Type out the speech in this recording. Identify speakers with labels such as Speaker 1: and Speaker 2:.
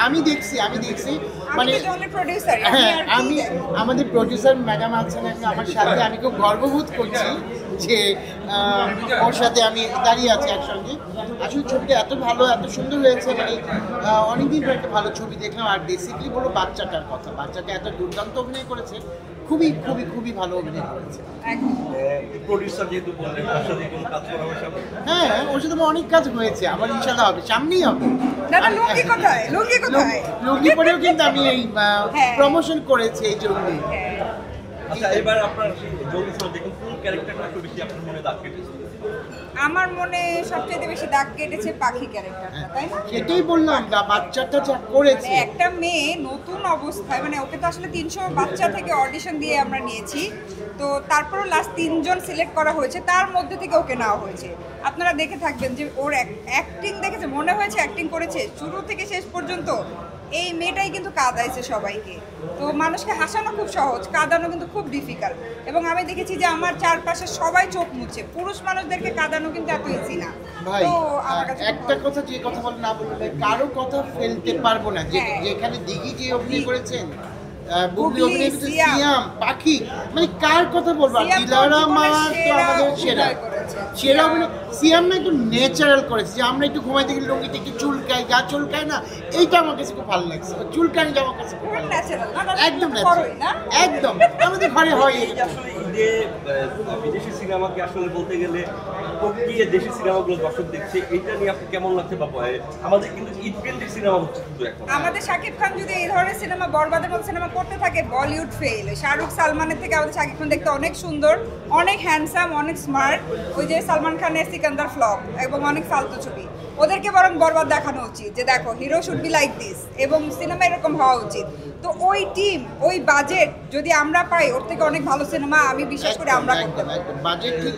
Speaker 1: আমি দেখছি মানে হ্যাঁ আমি আমাদের প্রডিউসার ম্যাডাম আছেন আমার সাথে, আমি খুব গর্ববোধ করছি যে ওর সাথে আমি দাঁড়িয়ে আছি একসঙ্গে। আসলে ছবিটা এত ভালো এত সুন্দর হয়েছে, মানে অনেকদিন পর একটা ভালো ছবি দেখলাম। আর বেসিক্যালি বলো বাচ্চাটার কথা, বাচ্চাটা এত দুর্দান্ত অভিনয় করেছে, খুবই খুবই খুবই ভালো অভিনয় করেছে। হ্যাঁ ওর সাথে অনেক কাজ হয়েছে, আমার ইনশাআল্লাহ হবে, সামনেই হবে। লুঙ্গি পরেও কিন্তু আমি এই প্রমোশন করেছি এই জন্য।
Speaker 2: আচ্ছা এবার আপনার দেখুন কোন ক্যারেক্টারটা একটু বেশি আপনার মনে দাগ কেটেছে?
Speaker 3: আমার মনে সবচেয়ে বেশি দাগ কেটেছে পাখি ক্যারেক্টারটা, তাই না?
Speaker 1: সেটাই বললাম, বাচ্চাটা যা করেছে,
Speaker 3: একটা মেয়ে নতুন অবস্থায়, মানে ওকে তো আসলে 300 বাচ্চা থেকে অডিশন দিয়ে আমরা নিয়েছি, তো তারপরও লাস্ট 3 জন সিলেক্ট করা হয়েছে, তার মধ্যে থেকে ওকে নেওয়া হয়েছে। আপনারা দেখে থাকবেন যে ওর অ্যাক্টিং দেখেছে, মনে হয়েছে অ্যাক্টিং করেছে শুরু থেকে শেষ পর্যন্ত। এই মেয়েটাই কিন্তু কাঁদাইছে সবাইকে। তো মানুষকে হাসানো খুব সহজ, কাঁদানো কিন্তু খুব ডিফিকাল্ট। এবং আমি দেখেছি যে আমার চারপাশে সবাই চোখ মুছে, পুরুষ মানুষদেরকে কাঁদানো কিন্তু এত ইজি না।
Speaker 1: ভাই একটা কথা, যে কথা বলে না বললে কারো কথা ফেলতে পারবো না। যেখানে দিঘি যে অভিনয় করেছেন, বুবলি অভিনয় করেছে, সিয়াম, পাখি, মানে কার কথা বলবো? দিলারা মা তো আমাদের সেরা অভিনয়। সিয়াম না একটু ন্যাচারাল করেছে, যে আমরা একটু ঘুমাইতে গেলে লুঙ্গিতে একটু চুলকাই, গা চুলকায় না, এইটা আমার কাছে খুব ভালো লাগছে। চুলকানি যে আমার কাছে খুব ভালো লাগছে, একদম একদম আমাদের ঘরে হয়।
Speaker 2: আসলে ঈদে বিদেশি সিনেমাকে আসলে বলতে গেলে প্রক্রিয়া দেশি সিনেমাগুলো দর্শক দেখছে, এটা নিয়ে আপনি কেমন লাগছে? বা আমাদের কিন্তু ঈদ কেন্দ্রিক সিনেমা হচ্ছে শুধু এখন।
Speaker 3: আমাদের শাকিব খান যদি এই ধরনের সিনেমা, বরবাদের মতো সিনেমা করতে থাকে, বলিউড ফেল। শাহরুখ সালমানের থেকে আমাদের শাকিব খান দেখতে অনেক সুন্দর, অনেক হ্যান্ডসাম, অনেক স্মার্ট। ওই যে সালমান খানের সিকান্দার ফ্লপ এবং অনেক ফালতু ছবি, ওদেরকে বরং বরবাদ দেখানো উচিত যে দেখো hero should be like this, এবং সিনেমা এরকম হওয়া উচিত। তো ওই টিম, ওই বাজেট যদি আমরা পাই, ওর থেকে অনেক ভালো সিনেমা আমি বিশ্বাস করি আমরা করতে পারি।
Speaker 1: বাজেট ঠিক